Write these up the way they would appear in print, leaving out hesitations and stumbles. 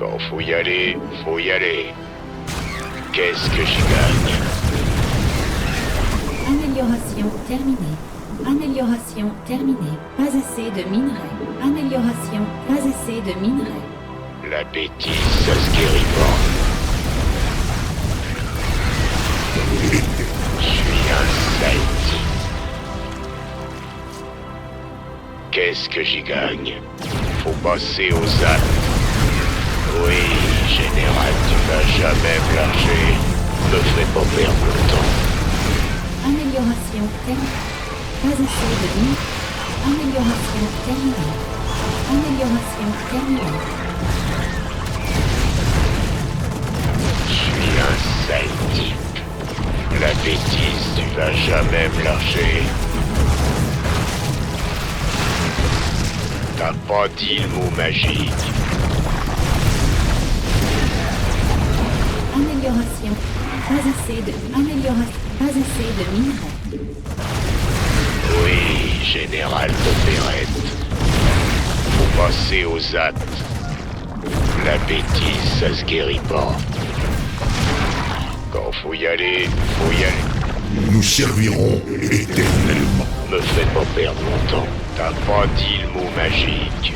Quand faut y aller, faut y aller. Qu'est-ce que j'y gagne? Amélioration terminée. Amélioration terminée. Pas assez de minerais. Amélioration. Pas assez de minerais. La bêtise, ça se guérit pas. Je suis un sale type. Qu'est-ce que j'y gagne? Faut passer aux actes. Oui, général, tu vas jamais me lâcher. Me fais pas perdre le temps. Amélioration terminée. Pas assez de minerais. Amélioration terminée. Amélioration terminée. Je suis un sale type. La bêtise, tu vas jamais me lâcher. T'as pas dit le mot magique. Amélioration. Pas assez de. Amélioration. Pas assez de minerais. Oui, général d'opérette. Faut passer aux actes. La bêtise, ça se guérit pas. Quand faut y aller, faut y aller. Nous servirons éternellement. Me fais pas perdre mon temps. T'as pas dit le mot magique.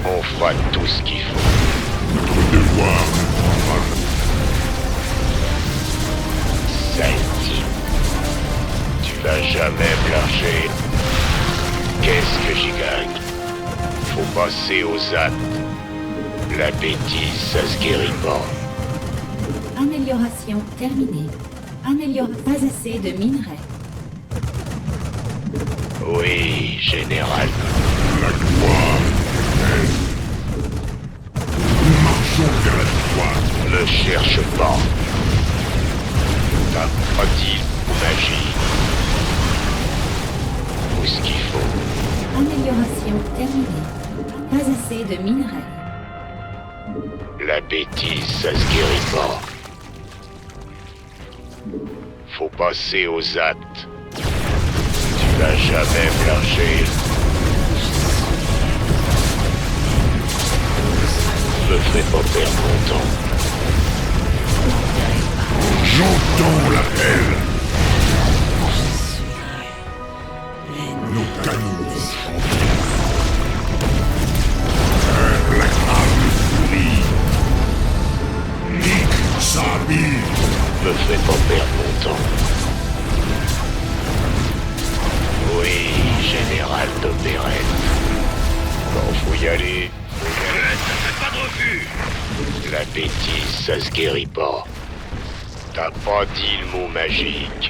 On fera tout ce qu'il faut. Notre devoir nous prendra. Sale type. Tu vas jamais me lâcher. Qu'est-ce que j'y gagne? Faut passer aux actes. La bêtise, ça se guérit pas. Amélioration terminée. Pas assez de minerais. Oui, général. La gloire éternelle. Nous marchons vers la victoire. Ne cherche pas. T'as pas dit le mot magique. Tout ce qu'il faut. Amélioration terminée. Pas assez de minerais. La bêtise, ça se guérit pas. Faut passer aux actes. Tu vas jamais me lâcher. Me fais pas perdre mon temps. J'entends l'appel. Nos canons chantent. Un placable souris. Nick Sabi. Me fais pas perdre mon temps. Oui, général d'opérette. Quand faut y aller, faut y aller. Pas de refus. La bêtise, ça se guérit pas. T'as pas dit le mot magique.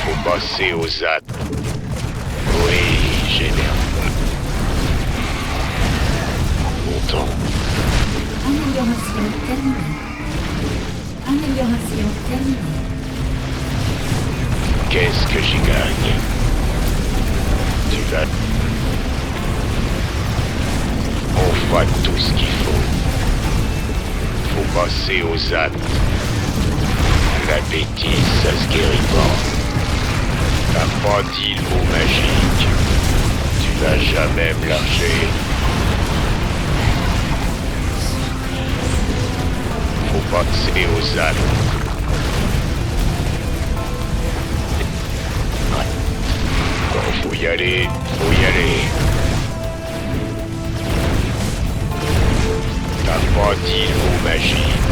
Faut passer aux actes. Oui, général. Mon temps. Amélioration terminée. Amélioration terminée. Qu'est-ce que j'y gagne? Tu vas... On fera tout ce qu'il faut. Faut passer aux actes. La bêtise, ça se guérit pas. T'as pas dit le mot magique. Tu vas jamais me lâcher. Faut passer aux actes. Quand faut y aller, faut y aller. T'as pas dit le mot magique.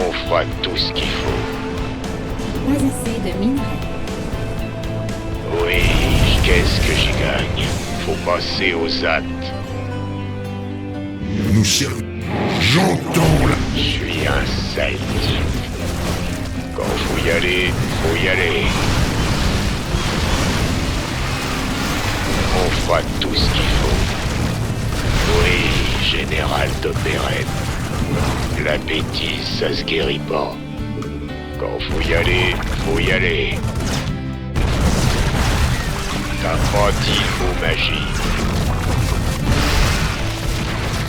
On fera tout ce qu'il faut. Pas assez de minerais. Oui, qu'est-ce que j'y gagne? Faut passer aux actes. Nous servons. J'entends la... Je suis un sale type. Quand faut y aller, faut y aller. On fera tout ce qu'il faut. Oui, général d'opérette. La bêtise, ça se guérit pas. Quand faut y aller, faut y aller. T'as pas dit le mot magique.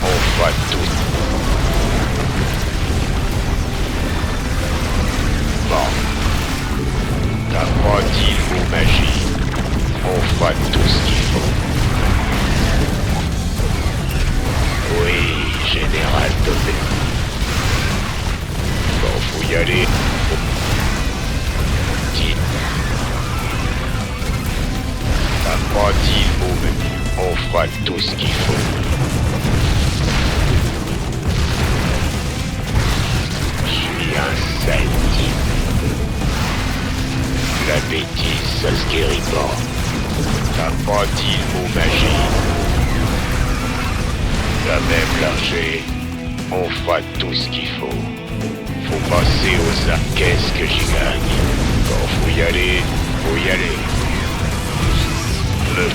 On fera tout. Bon. T'as pas dit le mot magique. On fera tout ce qu'il faut. y aller. Dit. T'as pas dit le mot, mais on fera tout ce qu'il faut. Je suis un sale type. La bêtise, ça se guérit pas. T'as pas dit le mot magie. T'as même lâché. On fera tout ce qu'il faut. Faut passer aux arts. Qu'est-ce que j'y gagne? Quand faut y aller, faut y aller. Le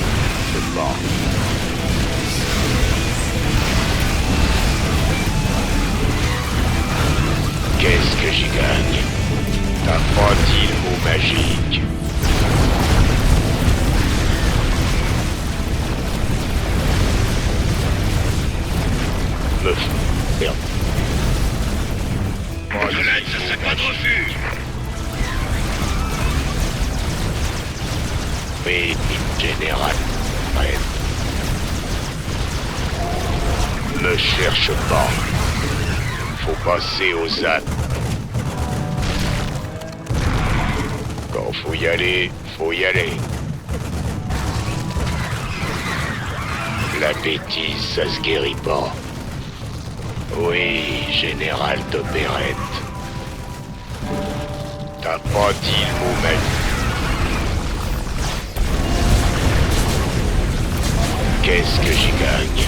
pas. Qu'est-ce que j'y gagne? T'as pas dit le mot magique. Me merde. Ça serait pas de refus. Oui, général. Ouais. Ne cherche pas. Faut passer aux actes. Quand faut y aller, faut y aller. La bêtise, ça se guérit pas. Oui, général d'opérette. T'as pas dit le mot magique. Qu'est-ce que j'y gagne?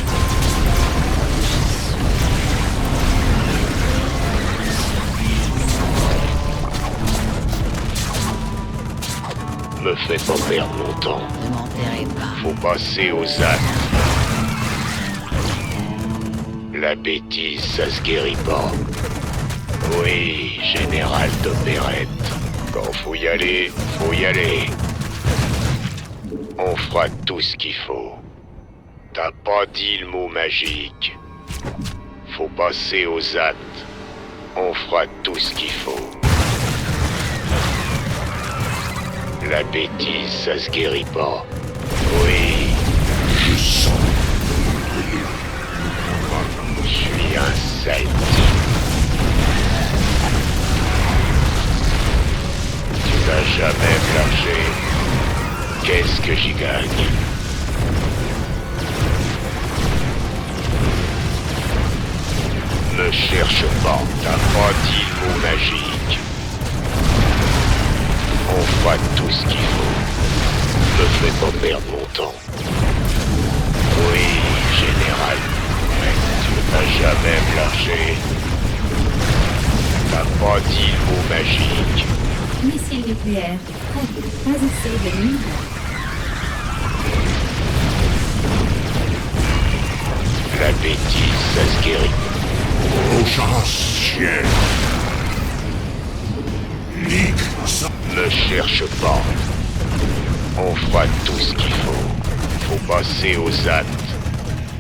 Me fais pas perdre mon temps. Ne m'enterrez pas. Faut passer aux actes. La bêtise, ça se guérit pas. Oui, général d'opérette. Quand faut y aller, faut y aller. On fera tout ce qu'il faut. T'as pas dit le mot magique. Faut passer aux actes. On fera tout ce qu'il faut. La bêtise, ça se guérit pas. Oui. Je sens. Je suis un sale type. Tu vas jamais me lâcher. Qu'est-ce que j'y gagne? Ne cherche pas, t'as pas dit le mot magique. On fera tout ce qu'il faut. Ne fais pas perdre mon temps. Oui, général. Mais tu ne vas jamais me lâcher. T'as pas dit le mot magique. Missile nucléaire. Prêt. Pas assez de minerais. La bêtise, ça se guérit. Au chasse-ciel. Nique ça. Ne cherche pas. On fera tout ce qu'il faut. Faut passer aux actes.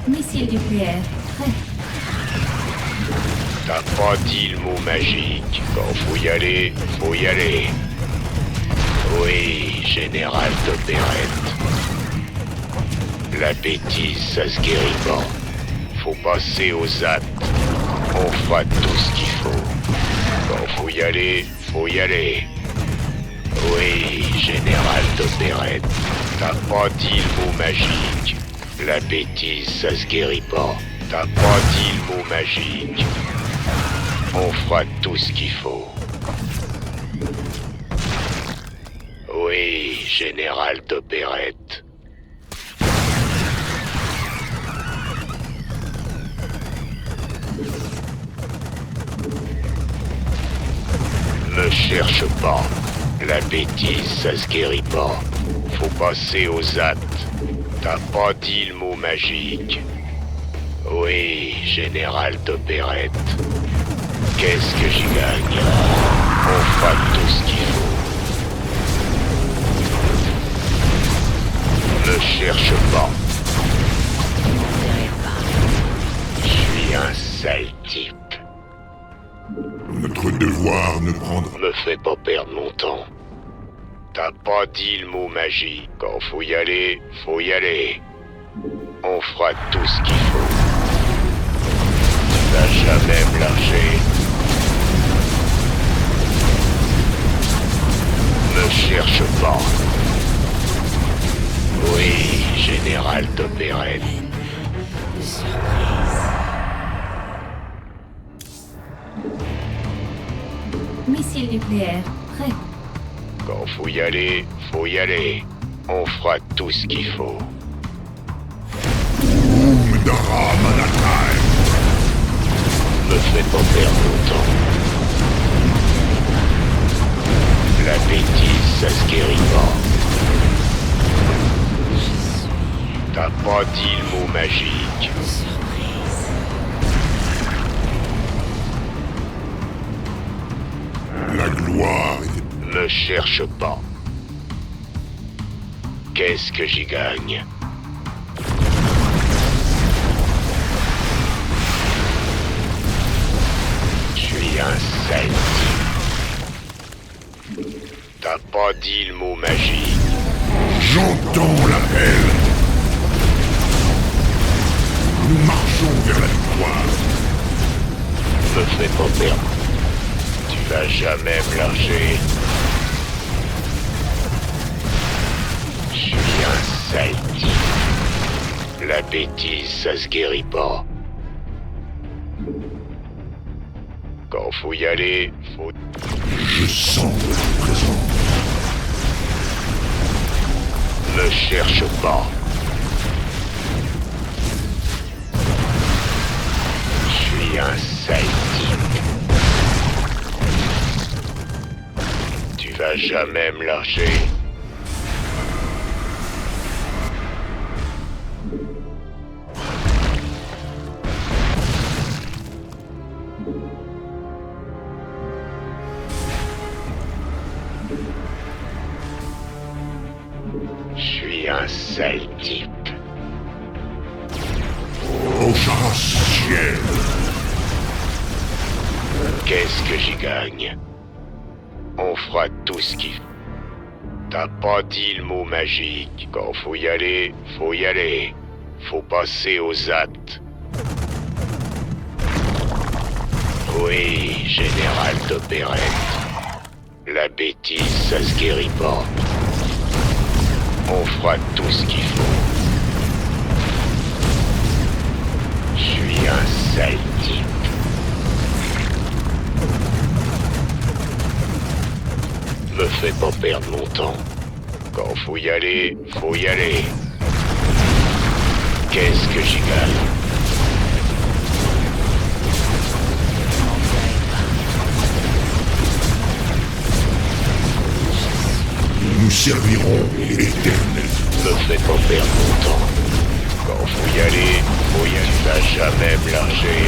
Missile nucléaire. Prêt. T'as pas dit le mot magique. Quand faut y aller, faut y aller. Oui, général d'opérette. La bêtise, ça se guérit pas. Faut passer aux actes. On fera tout ce qu'il faut. Quand faut y aller, faut y aller. Oui, général d'opérette. T'as pas dit le mot magique. La bêtise, ça se guérit pas. T'as pas dit le mot magique. On fera tout ce qu'il faut. Oui, général d'opérette. Ne cherche pas. La bêtise, ça se guérit pas. Faut passer aux actes. T'as pas dit le mot magique. Oui, général d'opérette. Qu'est-ce que j'y gagne? On fera tout ce qu'il faut. Ne cherche pas. Ne m'enterrez pas. Je suis un sale type. Notre devoir ne prendra. Me fais pas perdre mon temps. T'as pas dit le mot magie. Quand faut y aller, faut y aller. On fera tout ce qu'il faut. Tu vas jamais me lâcher. Missile nucléaire prêt. Quand faut y aller, faut y aller. On fera tout ce qu'il faut. Umdara Manakai. Me fais pas perdre mon temps. La bêtise, ça se guérit pas. T'as pas dit le mot magique. Surprise. La gloire est... Me cherche pas. Qu'est-ce que j'y gagne? Je suis un sale type. T'as pas dit le mot magique. J'entends l'appel. Nous marchons vers la victoire. Me fais pas perdre. Tu vas jamais me lâcher. Je suis un sale type. La bêtise, ça se guérit pas. Quand faut y aller, faut... Je sens votre présence. Me cherche pas. Je suis un sale type. Tu vas jamais me lâcher. Je suis un sale type. Ocharas ciel. Qu'est-ce que j'y gagne? On fera tout ce qu'il faut. T'as pas dit le mot magique. Quand faut y aller, faut y aller. Faut passer aux actes. Oui, général d'opérette. La bêtise, ça se guérit pas. On fera tout ce qu'il faut. Je suis un sale type. Me fais pas perdre mon temps. Quand faut y aller, faut y aller. Qu'est-ce que j'y gagne? Nous servirons l'Éternel. Me fais pas perdre mon temps. Quand faut y aller, faut y aller. Tu vas jamais me lâcher.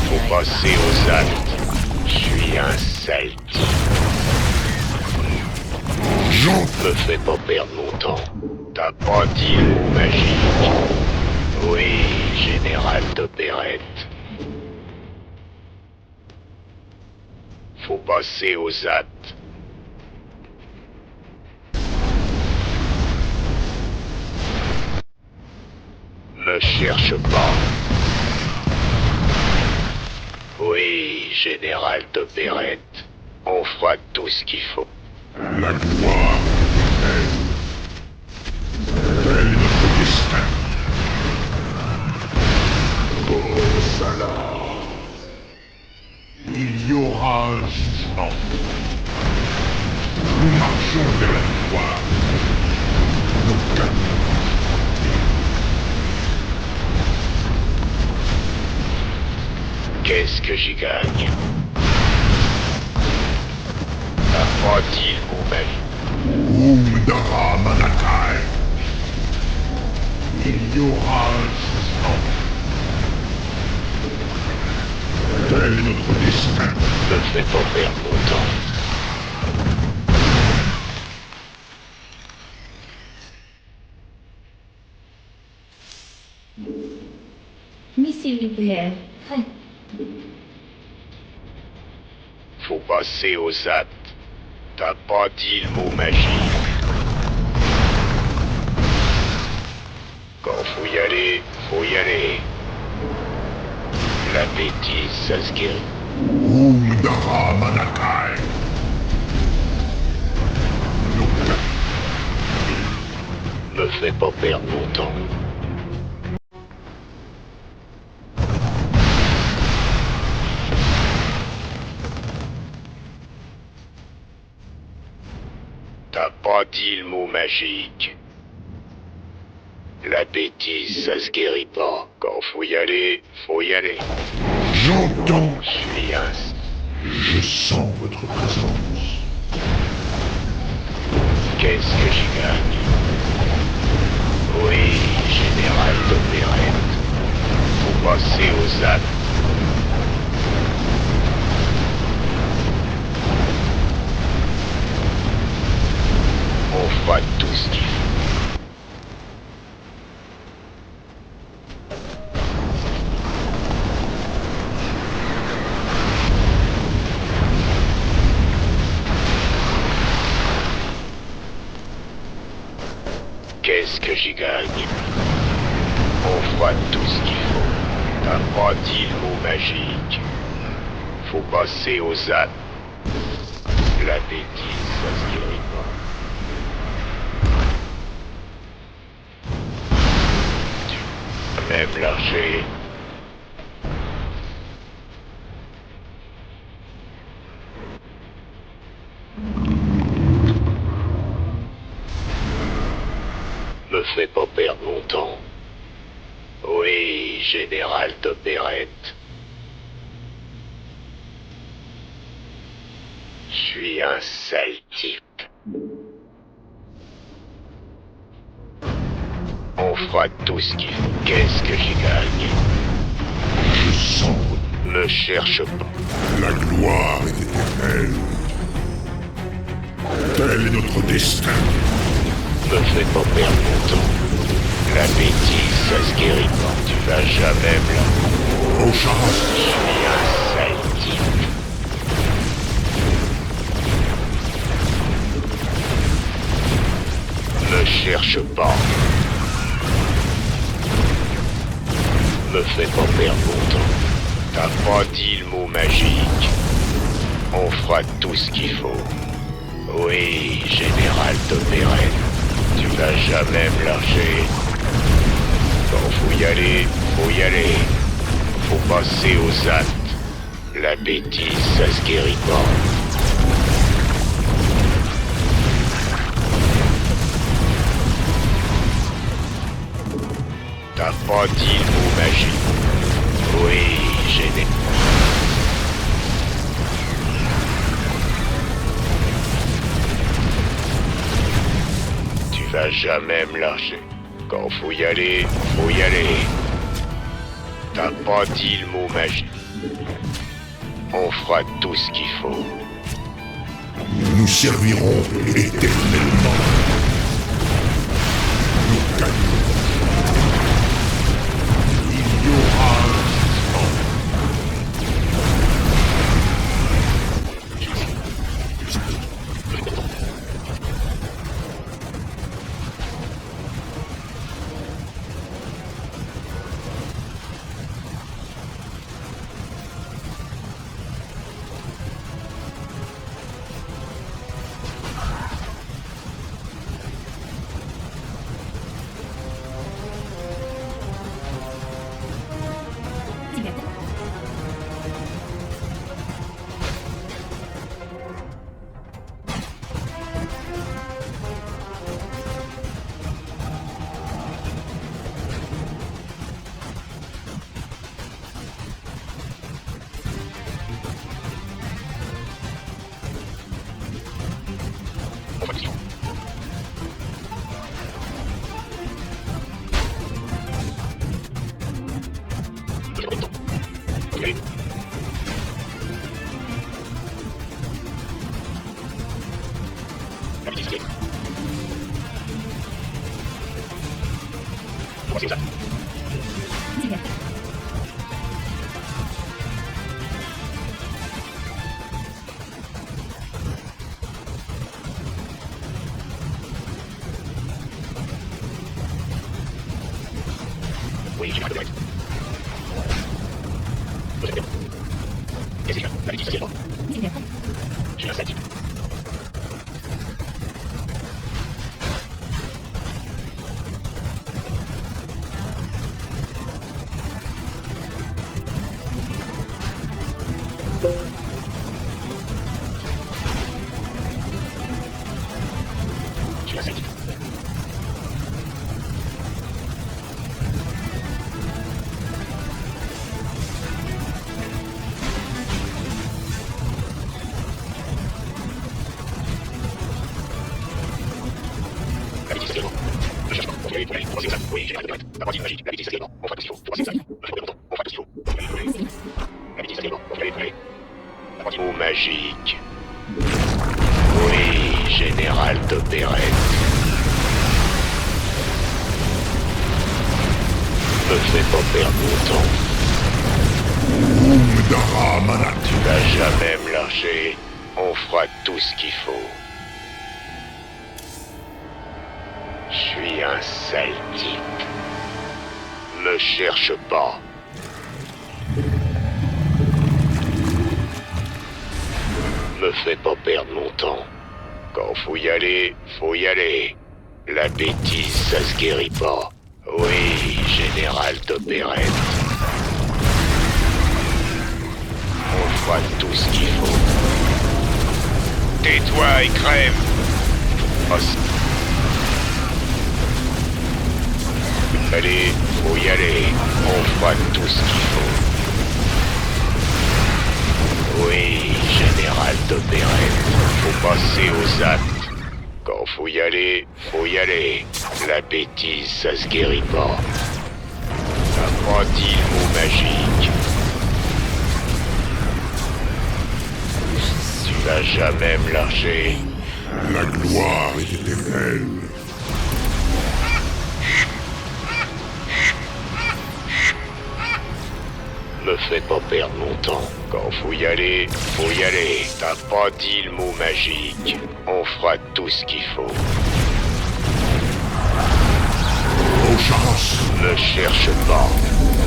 Faut passer aux actes. Je suis un sale type. Me fais pas perdre mon temps. T'as pas dit le mot magique. Oui, général d'opérette. Faut passer aux actes. Me cherche pas. Oui, général d'opérette. On fera tout ce qu'il faut. La gloire est tel notre destin. Oh, Salah. Il y aura un jugement. Nous marchons vers la victoire. Nos canons. Qu'est-ce que j'y gagne? T'as pas dit le mot magique. Umdara Manakai. Il y aura un jugement. Tel est notre destin. Me fais pas perdre mon temps. Missile nucléaire prêt. Faut passer aux actes. T'as pas dit le mot magique. Quand faut y aller, faut y aller. La bêtise, ça se guérit. Umdara Manakai. Me fais pas perdre mon temps. pas dit le mot magique. La bêtise, ça se guérit pas. Quand faut y aller, faut y aller. J'entends, Je suis un... je sens votre présence. Qu'est-ce que j'y gagne? Oui, général d'opérette. Faut passer aux actes. On fera tout ce qu'il faut. Qu'est-ce que j'y gagne? On fera tout ce qu'il faut. T'as pas dit le mot magique. Faut passer aux actes. La bêtise, ça se guérit pas. Même larger. Me fais pas perdre mon temps. Oui, général d'opérette. Je suis un sale type. On fera tout ce qu'il faut. Qu'est-ce que j'y gagne? Je sens Me cherche pas. la gloire est éternelle. Tel est notre destin. Me fais pas perdre mon temps. La bêtise, ça se guérit pas. Tu vas jamais me la... Au char, Je suis un sale type. Me cherche pas. Me fais pas perdre mon temps. T'as pas dit le mot magique. On fera tout ce qu'il faut. Oui, général d'opérette. Tu vas jamais me lâcher. Quand faut y aller, faut y aller. Faut passer aux actes. La bêtise, ça se guérit pas. T'as pas dit le mot magique. Oui, général. Tu vas jamais me lâcher. Quand faut y aller, faut y aller. T'as pas dit le mot magique. On fera tout ce qu'il faut. nous nous servirons éternellement. Nous gagnerons. Il y aura un temps. La bêtise magique. La bêtise, ça se guérit pas. On fera tout ce qu'il faut. Faut passer au sable. On fera tout ce qu'il faut. La bêtise, ça se guérit pas. On va y aller. La bêtise magique. Oui, général d'opérette. Me fais pas perdre mon temps. Dara Manat. Tu vas jamais me lâcher. On fera tout ce qu'il faut. Je suis un sale type. Me cherche pas. Me fais pas perdre mon temps. Quand faut y aller, faut y aller. La bêtise, ça se guérit pas. Oui, général d'opérette. On fera tout ce qu'il faut. Tais-toi et crève. Allez, faut y aller. On fera tout ce qu'il faut. Oui, général d'opérette. Faut passer aux actes. Quand faut y aller, faut y aller. La bêtise, ça se guérit pas. T'as pas dit le mot magique. Tu vas jamais me lâcher. La gloire est éternelle. Me fais pas perdre mon temps. Quand faut y aller, faut y aller. T'as pas dit le mot magique. On fera tout ce qu'il faut. Ocharas. Me cherche pas.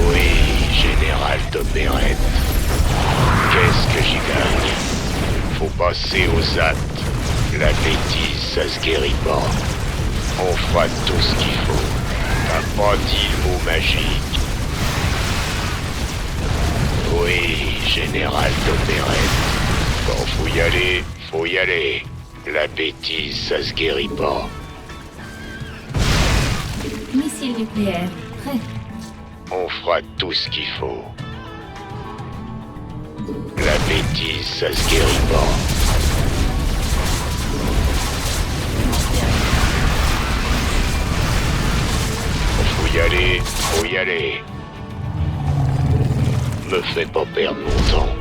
Oui, général d'opérette. Qu'est-ce que j'y gagne? Faut passer aux actes. La bêtise, ça se guérit pas. On fera tout ce qu'il faut. T'as pas dit le mot magique. Oui, général d'opérette. Quand faut y aller, faut y aller. La bêtise, ça se guérit pas. Missile nucléaire, prêt. On fera tout ce qu'il faut. La bêtise, ça se guérit pas. Faut y aller, faut y aller. Me fais pas perdre mon temps.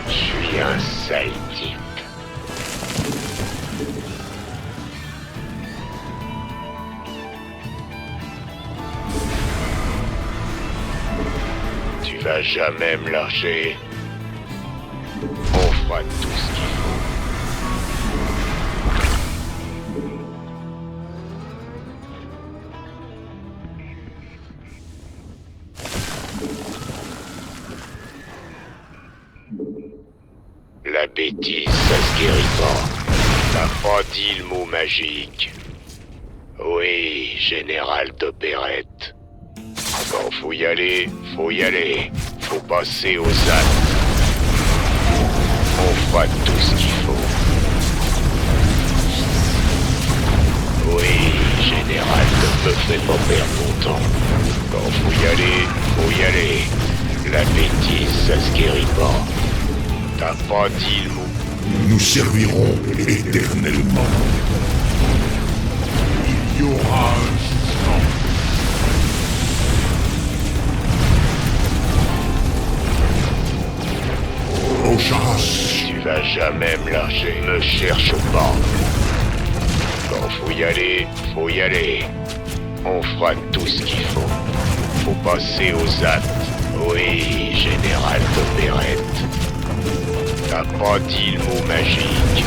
Je suis un sale type. Tu vas jamais me lâcher. On fera tout ce qu'il faut. La bêtise, ça se guérit pas. T'as pas dit le mot magique. Oui, général d'opérette. Quand faut y aller, faut y aller. Faut passer aux actes. On fera tout ce qu'il faut. Oui, général, ne me fais pas perdre mon temps. Quand faut y aller, faut y aller. La bêtise, ça se guérit pas. T'as pas dit le mot. Nous servirons éternellement. Il y aura un jugement. Ocharas. Tu vas jamais me lâcher. Me cherche pas. Quand faut y aller, faut y aller. On fera tout ce qu'il faut. Faut passer aux actes. Oui, général d'opérette. T'as pas dit le mot magique.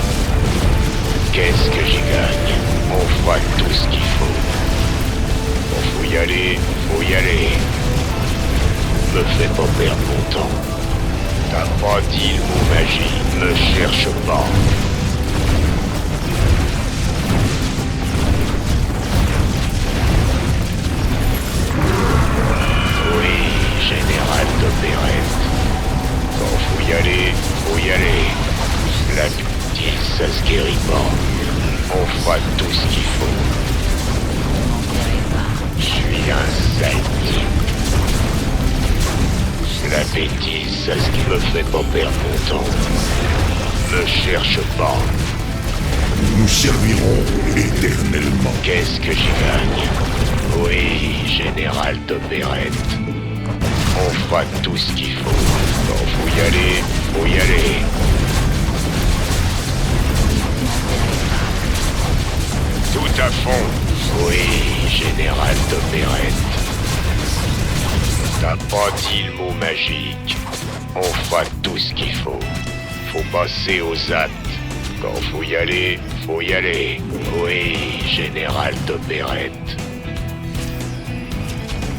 Qu'est-ce que j'y gagne? On fera tout ce qu'il faut. Quand faut y aller, faut y aller. Me fais pas perdre mon temps. T'as pas dit le mot magique. Me cherche pas. Oui, général d'opérette. Quand faut y aller, faut y aller. La bêtise, ça se guérit pas. On fera tout ce qu'il faut. Je suis un sale type. La bêtise, ça me fait pas perdre mon temps. Me cherche pas. Nous servirons éternellement. Qu'est-ce que j'y gagne? Oui, général d'opérette. On fera tout ce qu'il faut. Quand faut y aller, faut y aller. Tout à fond. Oui, général d'opérette. T'as pas dit le mot magique. On fera tout ce qu'il faut. Faut passer aux actes. Quand faut y aller, faut y aller. Oui, général d'opérette.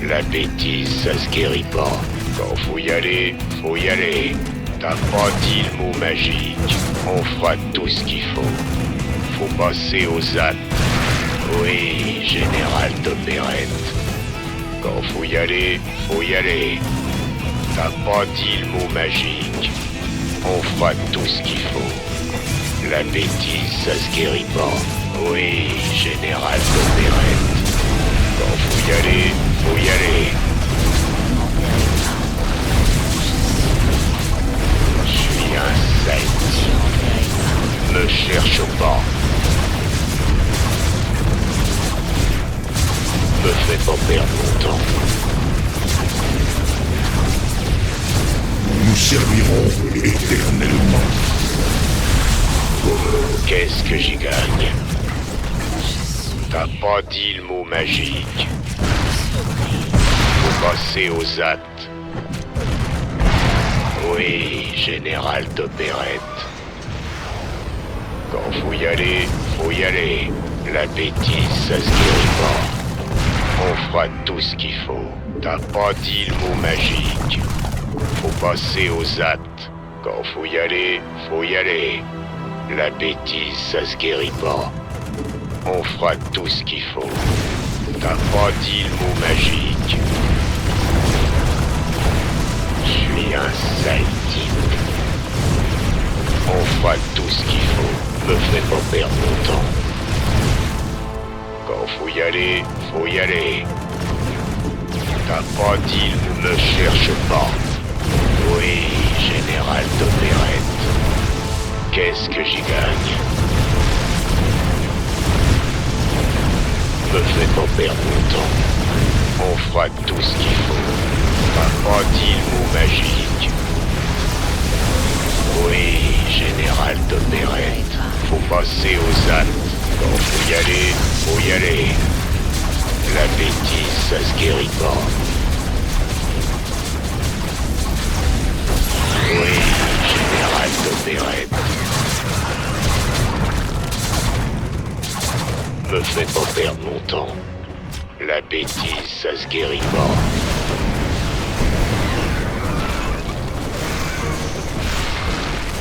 La bêtise, ça se guérit pas. Quand faut y aller, faut y aller. T'as pas dit le mot magique. On fera tout ce qu'il faut. Faut passer aux actes. Oui, général d'opérette. Quand faut y aller, faut y aller. T'as pas dit le mot magique. On fera tout ce qu'il faut. La bêtise, ça se guérit pas. Oui, général d'opérette. Quand faut y aller, faut y aller. Je suis un site. Me cherche pas. Me fais pas perdre mon temps. Nous servirons éternellement. Qu'est-ce que j'y gagne? T'as pas dit le mot magique. Faut passer aux actes. Oui, général d'opérette. Quand faut y aller, faut y aller. La bêtise, ça se guérit pas. On fera tout ce qu'il faut. T'as pas dit le mot magique. Faut passer aux actes. Quand faut y aller, faut y aller. La bêtise, ça se guérit pas. On fera tout ce qu'il faut. T'as pas dit le mot magique. Je suis un sale type. On fera tout ce qu'il faut. Me fais pas perdre mon temps. Quand faut y aller, faut y aller. T'as pas dit le me cherche pas. Oui, général d'opérette. Qu'est-ce que j'y gagne? Me fais pas perdre mon temps. On fera tout ce qu'il faut. T'as pas dit le mot magique. Oui, général d'opérette. Faut passer aux actes. Quand faut y aller, faut y aller. La bêtise, ça se guérit pas. Oui, général d'opérette. Me fais pas perdre mon temps. La bêtise, ça se guérit pas.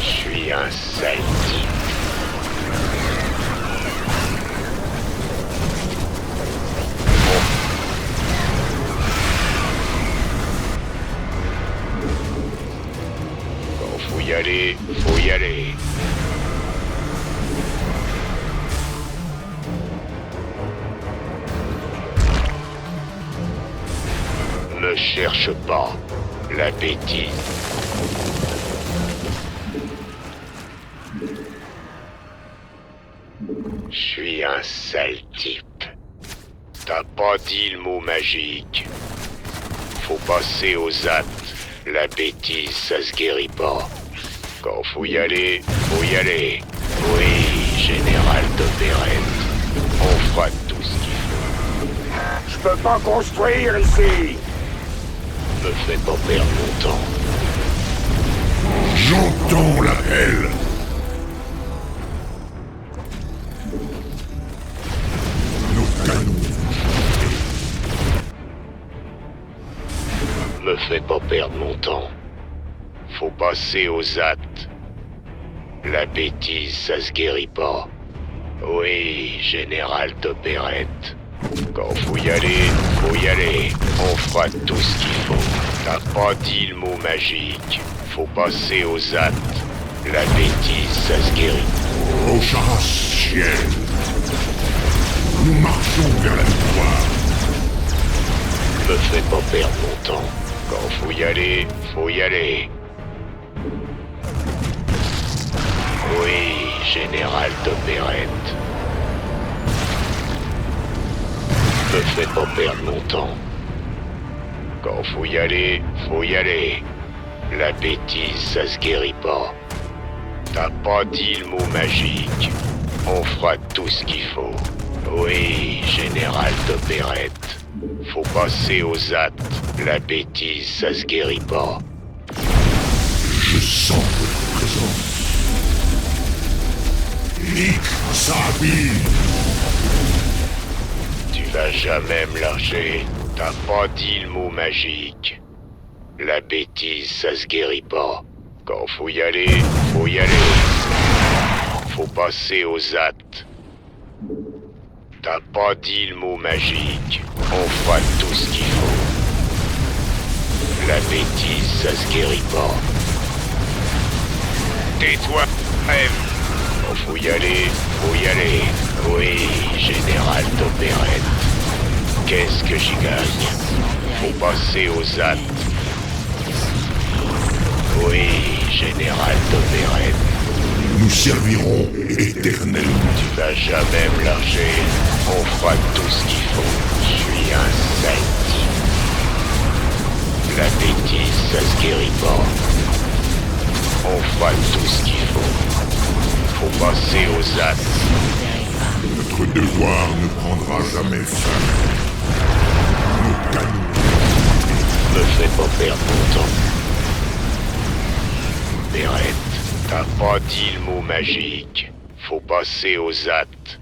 Je suis un sale type. Quand faut y aller, faut y aller. Ne cherche pas la bêtise. Je suis un sale type. T'as pas dit le mot magique. Faut passer aux actes. La bêtise, ça se guérit pas. Quand faut y aller, faut y aller. Oui, général d'opérette. On fera tout ce qu'il faut. Je peux pas construire ici. Me fais pas perdre mon temps. J'entends l'appel. Nos canons. Me fais pas perdre mon temps. Faut passer aux actes. La bêtise, ça se guérit pas. Oui, général d'opérette. Quand faut y aller, faut y aller. On fera tout ce qu'il faut. T'as pas dit le mot magique. Faut passer aux actes. La bêtise, ça se guérit. Au charas, ciel. Nous marchons vers la victoire. Me fais pas perdre mon temps. Quand faut y aller, faut y aller. Oui, général d'opérette. Me fais pas perdre mon temps. Quand faut y aller, faut y aller. La bêtise, ça se guérit pas. T'as pas dit le mot magique. On fera tout ce qu'il faut. Oui, général d'opérette. Faut passer aux actes. La bêtise, ça se guérit pas. Je sens votre présence. Nick Sabi. Tu vas jamais me lâcher. T'as pas dit le mot magique. La bêtise, ça se guérit pas. Quand faut y aller, faut y aller. Faut passer aux actes. T'as pas dit le mot magique. On fera tout ce qu'il faut. La bêtise, ça se guérit pas. Tais-toi, rêve. Quand faut y aller, faut y aller. Oui, général d'opérette. Qu'est-ce que j'y gagne? Faut passer aux actes. Oui, général d'opérette. Nous servirons éternellement. Tu vas jamais me lâcher. On fera tout ce qu'il faut. Je suis un saint. La bêtise, ça se guérit pas. On fera tout ce qu'il faut. Faut passer aux actes. Notre devoir ne prendra jamais fin. Nous gagnons. Me fais pas perdre mon temps. Perrette, t'as pas dit le mot magique. Faut passer aux actes.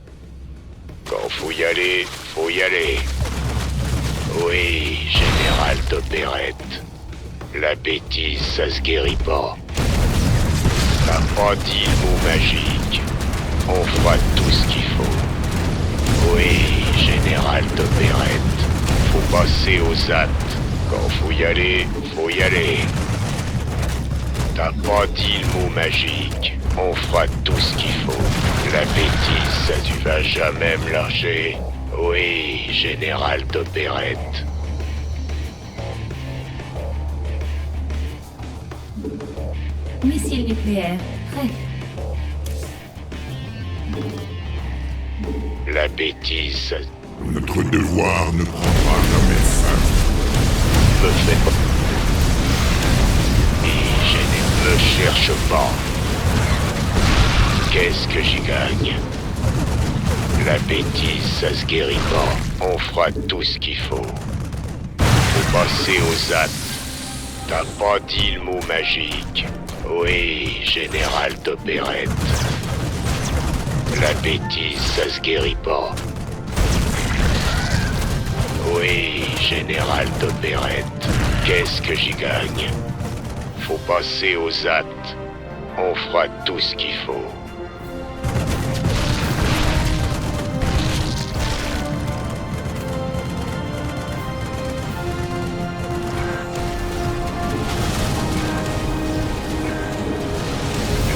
Quand faut y aller, faut y aller. Oui, général d'opérette. La bêtise, ça se guérit pas. T'as pas dit le mot magique. On fera tout ce qu'il faut. Oui, général d'opérette. Faut passer aux actes. Quand faut y aller, faut y aller. T'as pas dit le mot magique. On fera tout ce qu'il faut. La bêtise, ça tu vas jamais me lâcher. Oui, général d'opérette. Missile nucléaire, prêt. La bêtise, ça Notre devoir ne prendra jamais fin. me fait pas. Me cherche pas. Qu'est-ce que j'y gagne? La bêtise, ça se guérit pas. On fera tout ce qu'il faut. Faut passer aux actes. T'as pas dit le mot magique. Oui, général d'opérette. La bêtise, ça se guérit pas. Oui, général d'opérette. Qu'est-ce que j'y gagne? Faut passer aux actes. On fera tout ce qu'il faut.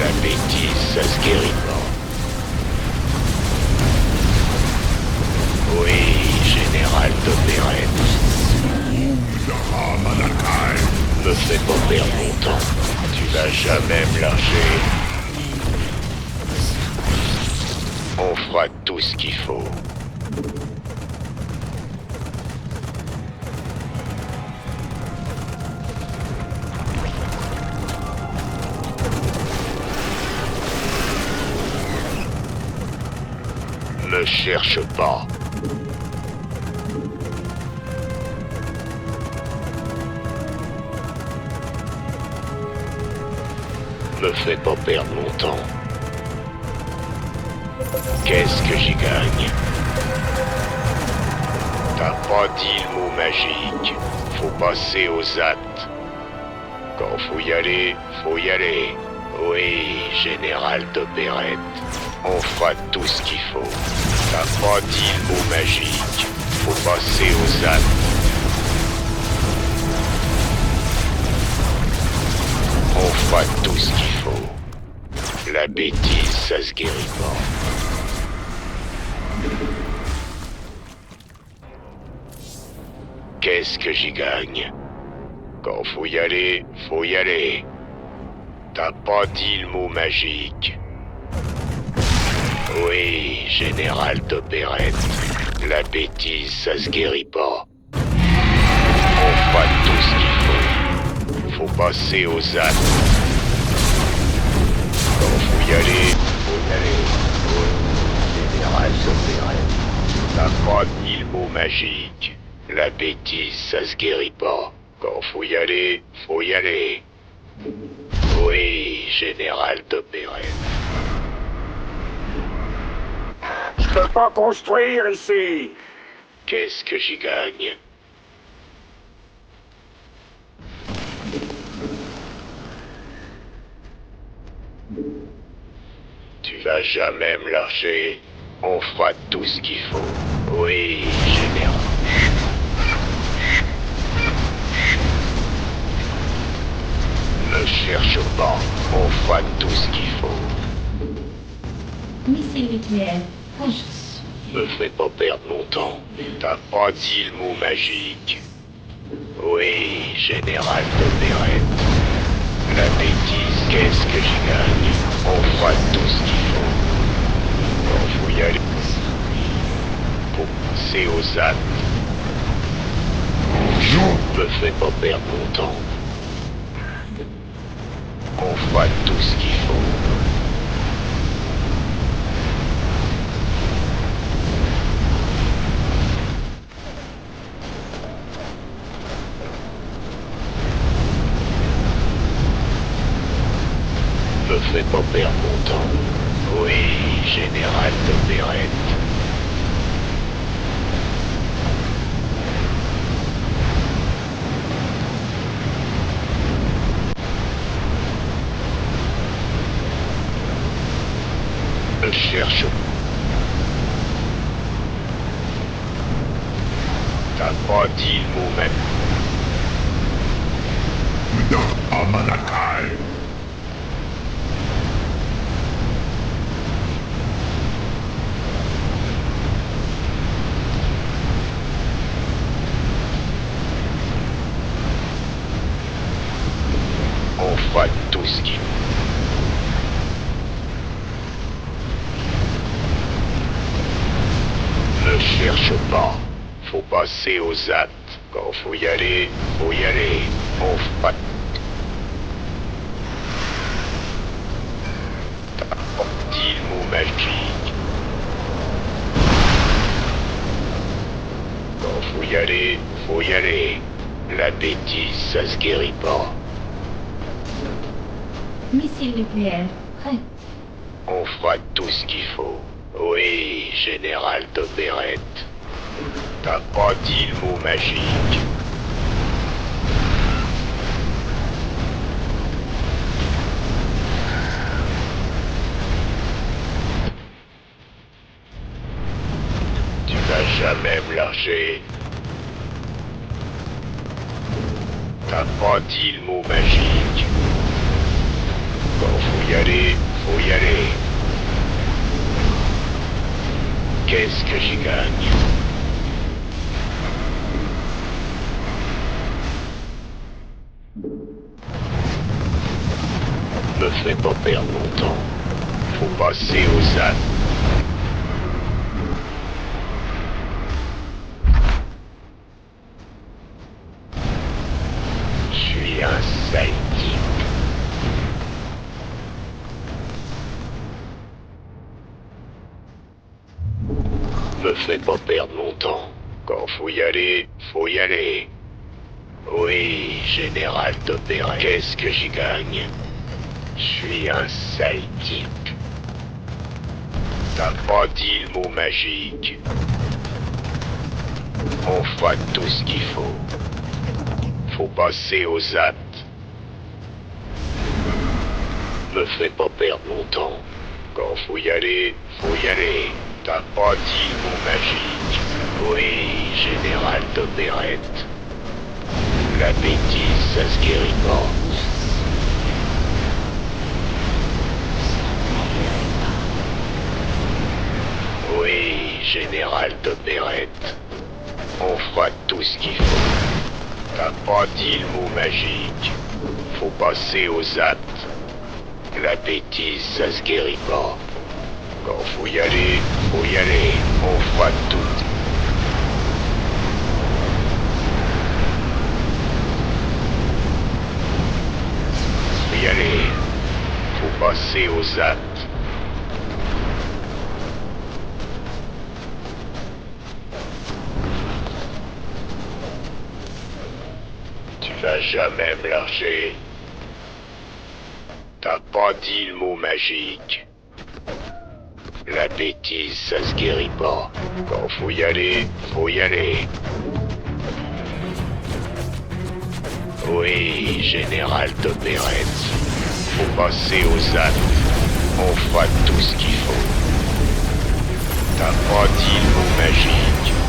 La bêtise, ça se guérit pas. Oui, général d'opérette. Me fais pas perdre mon temps. Tu vas jamais me lâcher. On fera tout ce qu'il faut. Me cherche pas. Me fais pas perdre mon temps. Qu'est-ce que j'y gagne? T'as pas dit le mot magique. Faut passer aux actes. Quand faut y aller, faut y aller. Oui, général d'opérette. On fera tout ce qu'il faut. T'as pas dit le mot magique. Faut passer aux actes. On fera tout ce qu'il faut. La bêtise, ça se guérit pas. Qu'est-ce que j'y gagne? Quand faut y aller, faut y aller. T'as pas dit le mot magique. Oui, général d'opérette. La bêtise, ça se guérit pas. On fera tout ce qu'il faut. Faut passer aux actes. Quand faut y aller, faut y aller. Oui, général d'opérette. T'as pas dit le mot magique. La bêtise, ça se guérit pas. Quand faut y aller, faut y aller. Oui, général d'opérette. Je peux pas construire ici. Qu'est-ce que j'y gagne? Tu vas jamais me lâcher. On fera tout ce qu'il faut. Oui, général. Ne cherche pas. On fera tout ce qu'il faut. Missile nucléaire. Prêt. Me fais pas perdre mon temps. T'as pas dit le mot magique. Oui, général d'opérette. La bêtise, qu'est-ce que j'y gagne? On fera tout ce qu'il faut. Quand faut y aller, faut passer aux actes. Me fais pas perdre mon temps. On fera tout ce qu'il faut. Me fais pas perdre mon temps. Oui, général d'opérette. Ne cherche pas. T'as pas dit le mot même. Non, Amanakai. On fera tout ce qu'il faut. Ne cherche pas. Faut passer aux actes. Quand faut y aller, faut y aller. On fera. T'as pas dit le mot magique. Quand faut y aller, faut y aller. La bêtise, ça se guérit pas. Missile nucléaire. Prêt. On fera tout ce qu'il faut. Oui, général d'opérette. T'as pas dit le mot magique. Tu vas jamais me lâcher. T'as pas dit le mot magique. Quand faut y aller, faut y aller. Qu'est-ce que j'y gagne? Me fais pas perdre mon temps. Faut passer aux actes. Je suis un sale type. Me fais pas perdre mon temps. Quand faut y aller, faut y aller. Oui, général d'opéra. Qu'est-ce que j'y gagne? Je suis un sale type. T'as pas dit le mot magique. On fera tout ce qu'il faut. Faut passer aux actes. Me fais pas perdre mon temps. Quand faut y aller, faut y aller. T'as pas dit le mot magique. Oui, général d'opérette. La bêtise, ça se guérit pas. Oui, général d'opérette. On fera tout ce qu'il faut. T'as pas dit le mot magique. Faut passer aux actes. La bêtise, ça se guérit pas. Quand faut y aller, faut y aller. On fera tout. Faut y aller. Faut passer aux actes. Tu vas jamais me lâcher. T'as pas dit le mot magique. La bêtise, ça se guérit pas. Quand faut y aller, faut y aller. Oui, général d'opérette. Faut passer aux actes. On fera tout ce qu'il faut. T'as pas dit le mot magique.